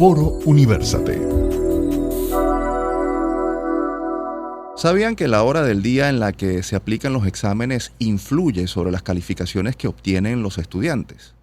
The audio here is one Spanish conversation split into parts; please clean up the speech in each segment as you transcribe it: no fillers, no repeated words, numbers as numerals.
Foro Universate. ¿Sabían que la hora del día en la que se aplican los exámenes influye sobre las calificaciones que obtienen los estudiantes?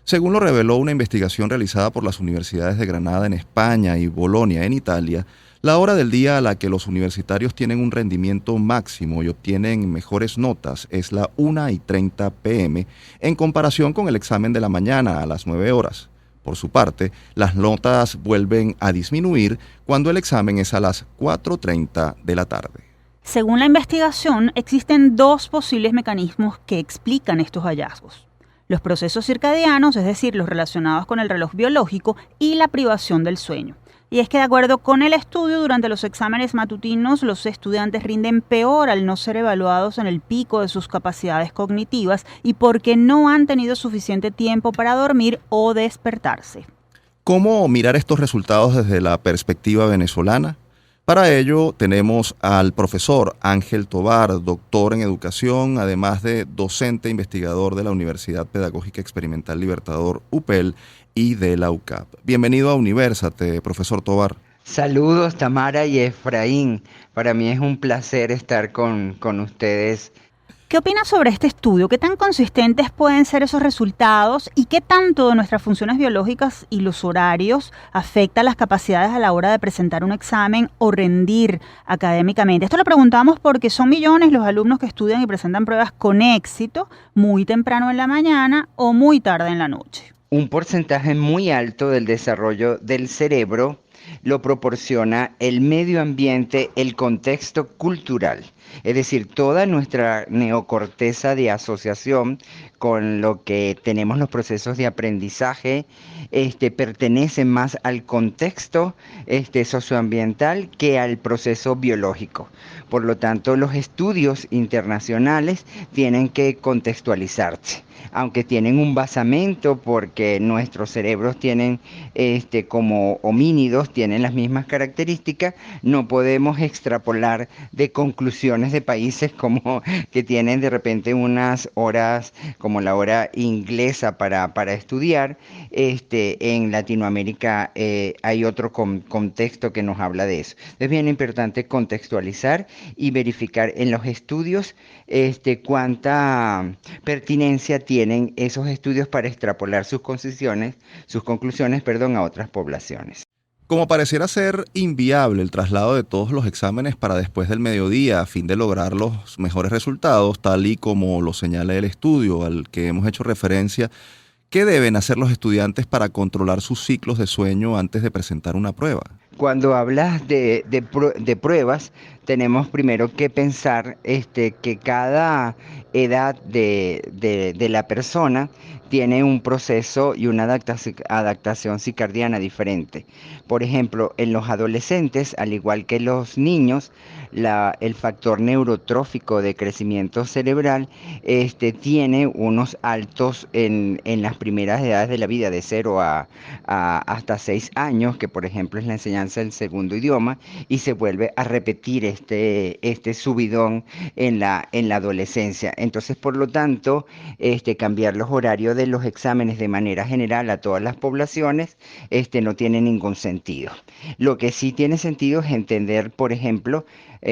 Según lo reveló una investigación realizada por las universidades de Granada en España y Bolonia en Italia, la hora del día a la que los universitarios tienen un rendimiento máximo y obtienen mejores notas es la 1:30 p.m. en comparación con el examen de la mañana a las 9 horas. Por su parte, las notas vuelven a disminuir cuando el examen es a las 4:30 de la tarde. Según la investigación, existen dos posibles mecanismos que explican estos hallazgos: los procesos circadianos, es decir, los relacionados con el reloj biológico, y la privación del sueño. Y es que de acuerdo con el estudio, durante los exámenes matutinos los estudiantes rinden peor al no ser evaluados en el pico de sus capacidades cognitivas y porque no han tenido suficiente tiempo para dormir o despertarse. ¿Cómo mirar estos resultados desde la perspectiva venezolana? Para ello tenemos al profesor Ángel Tovar, doctor en educación, además de docente investigador de la Universidad Pedagógica Experimental Libertador, UPEL, y de la UCAP. Bienvenido a Universate, profesor Tovar. Saludos, Tamara y Efraín. Para mí es un placer estar con ustedes. ¿Qué opinas sobre este estudio? ¿Qué tan consistentes pueden ser esos resultados y qué tanto de nuestras funciones biológicas y los horarios afecta las capacidades a la hora de presentar un examen o rendir académicamente? Esto lo preguntamos porque son millones los alumnos que estudian y presentan pruebas con éxito muy temprano en la mañana o muy tarde en la noche. Un porcentaje muy alto del desarrollo del cerebro lo proporciona el medio ambiente, el contexto cultural. Es decir, toda nuestra neocorteza de asociación con lo que tenemos los procesos de aprendizaje pertenece más al contexto socioambiental que al proceso biológico. Por lo tanto, los estudios internacionales tienen que contextualizarse, aunque tienen un basamento porque nuestros cerebros tienen, como homínidos, tienen las mismas características, no podemos extrapolar de conclusiones de países como que tienen de repente unas horas como la hora inglesa para estudiar. En Latinoamérica hay otro contexto que nos habla de eso. Es bien importante contextualizar y verificar en los estudios cuánta pertinencia tienen esos estudios para extrapolar sus conclusiones, a otras poblaciones. Como pareciera ser inviable el traslado de todos los exámenes para después del mediodía a fin de lograr los mejores resultados, tal y como lo señala el estudio al que hemos hecho referencia, ¿qué deben hacer los estudiantes para controlar sus ciclos de sueño antes de presentar una prueba? Cuando hablas de pruebas, tenemos primero que pensar que cada edad de la persona tiene un proceso y una adaptación circadiana diferente. Por ejemplo, en los adolescentes, al igual que los niños, el factor neurotrófico de crecimiento cerebral tiene unos altos en las primeras edades de la vida, de 0 hasta 6 años, que por ejemplo es la enseñanza del segundo idioma, y se vuelve a repetir este subidón en la adolescencia. Entonces, por lo tanto, cambiar los horarios de los exámenes de manera general a todas las poblaciones no tiene ningún sentido. Lo que sí tiene sentido es entender, por ejemplo,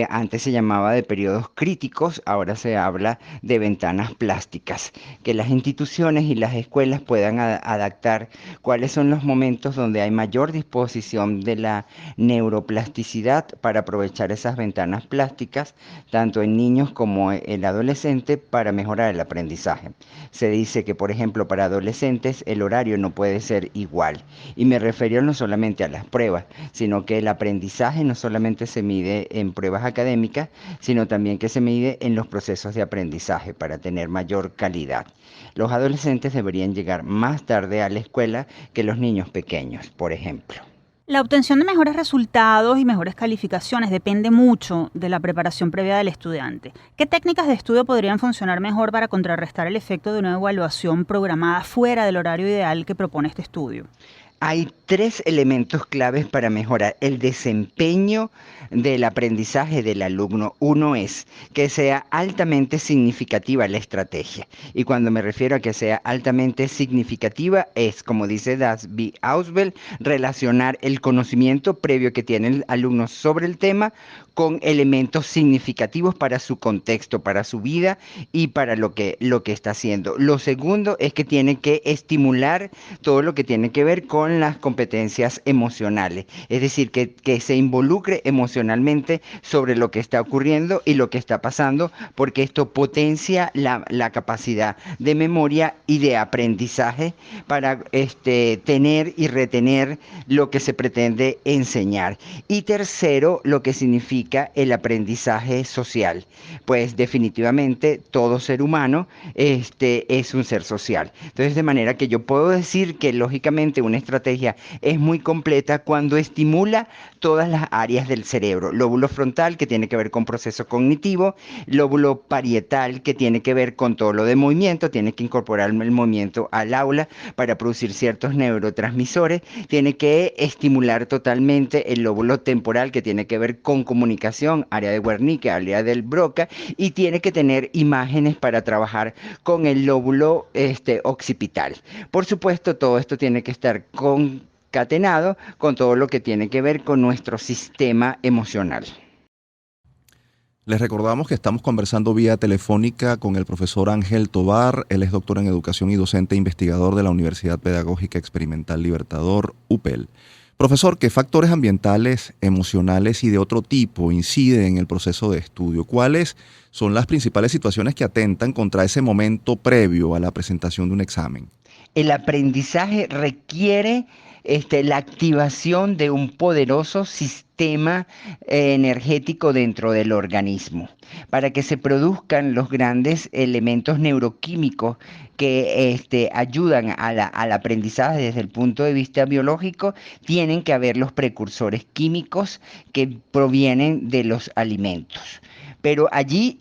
antes se llamaba de periodos críticos, ahora se habla de ventanas plásticas, que las instituciones y las escuelas puedan adaptar cuáles son los momentos donde hay mayor disposición de la neuroplasticidad para aprovechar esas ventanas plásticas, tanto en niños como en el adolescente, para mejorar el aprendizaje. Se dice que, por ejemplo, para adolescentes el horario no puede ser igual, y me refiero no solamente a las pruebas, sino que el aprendizaje no solamente se mide en pruebas académicas, sino también que se mide en los procesos de aprendizaje para tener mayor calidad. Los adolescentes deberían llegar más tarde a la escuela que los niños pequeños, por ejemplo. La obtención de mejores resultados y mejores calificaciones depende mucho de la preparación previa del estudiante. ¿Qué técnicas de estudio podrían funcionar mejor para contrarrestar el efecto de una evaluación programada fuera del horario ideal que propone este estudio? Hay tres elementos claves para mejorar el desempeño del aprendizaje del alumno. Uno es que sea altamente significativa la estrategia. Y cuando me refiero a que sea altamente significativa, es, como dice Dasby Ausubel, relacionar el conocimiento previo que tiene el alumno sobre el tema con elementos significativos para su contexto, para su vida y para lo que está haciendo. Lo segundo es que tiene que estimular todo lo que tiene que ver con las competencias emocionales, es decir, que se involucre emocionalmente sobre lo que está ocurriendo y lo que está pasando, porque esto potencia la capacidad de memoria y de aprendizaje para tener y retener lo que se pretende enseñar. Y tercero, lo que significa el aprendizaje social, pues definitivamente todo ser humano es un ser social. Entonces, de manera que yo puedo decir que lógicamente una estrategia es muy completa cuando estimula todas las áreas del cerebro. Lóbulo frontal, que tiene que ver con proceso cognitivo; lóbulo parietal, que tiene que ver con todo lo de movimiento, tiene que incorporar el movimiento al aula para producir ciertos neurotransmisores; tiene que estimular totalmente el lóbulo temporal, que tiene que ver con comunicación, área de Wernicke, área del Broca, y tiene que tener imágenes para trabajar con el lóbulo occipital. Por supuesto, todo esto tiene que estar concatenado con todo lo que tiene que ver con nuestro sistema emocional. Les recordamos que estamos conversando vía telefónica con el profesor Ángel Tovar. Él es doctor en educación y docente investigador de la Universidad Pedagógica Experimental Libertador, UPEL. Profesor, ¿qué factores ambientales, emocionales y de otro tipo inciden en el proceso de estudio? ¿Cuáles son las principales situaciones que atentan contra ese momento previo a la presentación de un examen? El aprendizaje requiere la activación de un poderoso sistema energético dentro del organismo para que se produzcan los grandes elementos neuroquímicos que ayudan al aprendizaje desde el punto de vista biológico. Tienen que haber los precursores químicos que provienen de los alimentos. Pero allí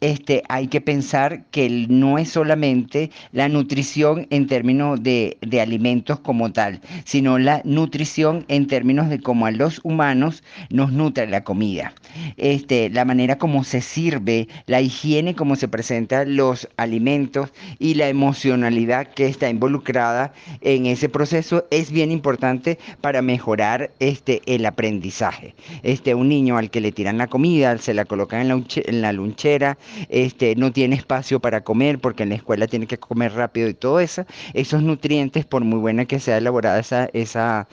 hay que pensar que no es solamente la nutrición en términos de alimentos como tal, sino la nutrición en términos de cómo a los humanos nos nutre la comida. La manera como se sirve, la higiene como se presentan los alimentos y la emocionalidad que está involucrada en ese proceso es bien importante para mejorar el aprendizaje. Un niño al que le tiran la comida, se la colocan en la lunchera, no tiene espacio para comer porque en la escuela tiene que comer rápido y todo eso. Esos nutrientes, por muy buena que sea elaborada esa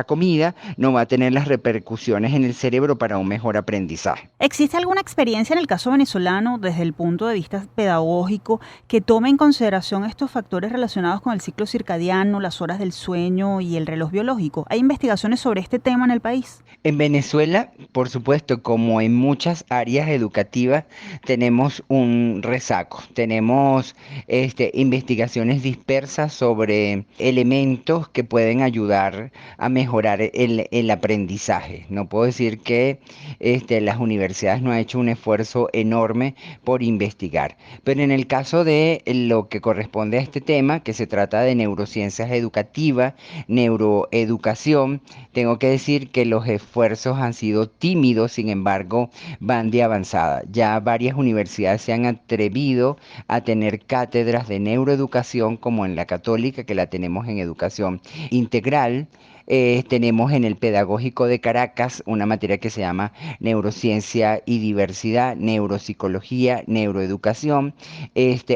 comida, no va a tener las repercusiones en el cerebro para un mejor aprendizaje. ¿Existe alguna experiencia en el caso venezolano desde el punto de vista pedagógico que tome en consideración estos factores relacionados con el ciclo circadiano, las horas del sueño y el reloj biológico? ¿Hay investigaciones sobre este tema en el país? En Venezuela, por supuesto, como en muchas áreas educativas, tenemos un rezago. Tenemos investigaciones dispersas sobre elementos que pueden ayudar a mejorar el aprendizaje. No puedo decir que las universidades no han hecho un esfuerzo enorme por investigar. Pero en el caso de lo que corresponde a este tema, que se trata de neurociencias educativas, neuroeducación, tengo que decir que los esfuerzos han sido tímidos, sin embargo, van de avanzada. Ya varias universidades se han atrevido a tener cátedras de neuroeducación, como en la Católica, que la tenemos en educación integral. Tenemos en el Pedagógico de Caracas una materia que se llama Neurociencia y Diversidad, Neuropsicología, Neuroeducación.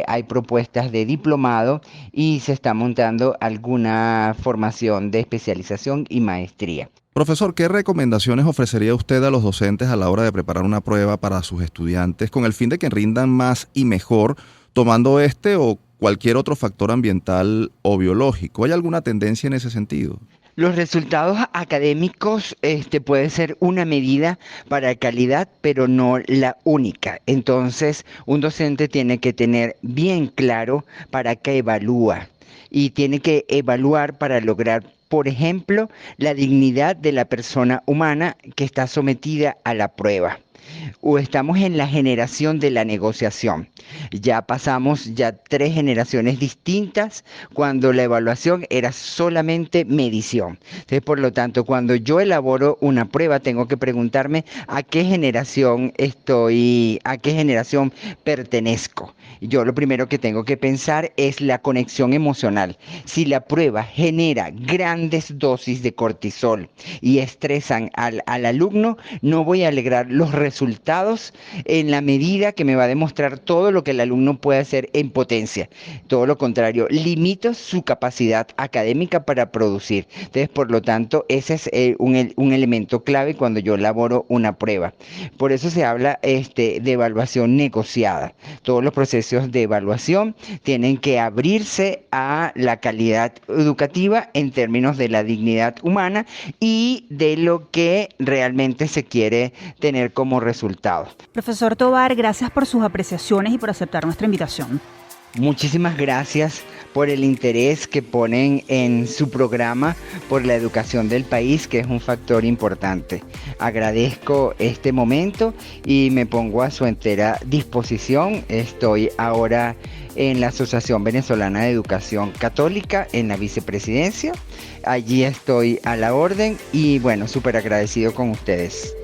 Hay propuestas de diplomado y se está montando alguna formación de especialización y maestría. Profesor, ¿qué recomendaciones ofrecería usted a los docentes a la hora de preparar una prueba para sus estudiantes con el fin de que rindan más y mejor, tomando este o cualquier otro factor ambiental o biológico? ¿Hay alguna tendencia en ese sentido? Los resultados académicos puede ser una medida para calidad, pero no la única. Entonces, un docente tiene que tener bien claro para qué evalúa y tiene que evaluar para lograr, por ejemplo, la dignidad de la persona humana que está sometida a la prueba. o estamos en la generación de la negociación. Ya pasamos 3 generaciones distintas cuando la evaluación era solamente medición. Entonces, por lo tanto, cuando yo elaboro una prueba, tengo que preguntarme a qué generación a qué generación pertenezco. Yo lo primero que tengo que pensar es la conexión emocional. Si la prueba genera grandes dosis de cortisol y estresan al alumno, no voy a lograr los resultados en la medida que me va a demostrar todo lo que el alumno puede hacer en potencia. Todo lo contrario, limito su capacidad académica para producir. Entonces, por lo tanto, ese es un elemento clave cuando yo elaboro una prueba. Por eso se habla de evaluación negociada. Todos los procesos de evaluación tienen que abrirse a la calidad educativa en términos de la dignidad humana y de lo que realmente se quiere tener como resultado. Profesor Tovar, gracias por sus apreciaciones y por aceptar nuestra invitación. Muchísimas gracias por el interés que ponen en su programa por la educación del país, que es un factor importante. Agradezco este momento y me pongo a su entera disposición. Estoy ahora en la Asociación Venezolana de Educación Católica, en la vicepresidencia. Allí estoy a la orden y bueno, súper agradecido con ustedes.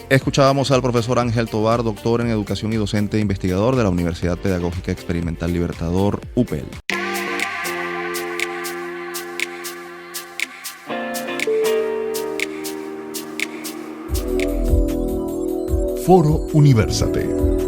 Escuchábamos al profesor Ángel Tovar, doctor en educación y docente investigador de la Universidad Pedagógica Experimental Libertador, UPEL. Foro Universate.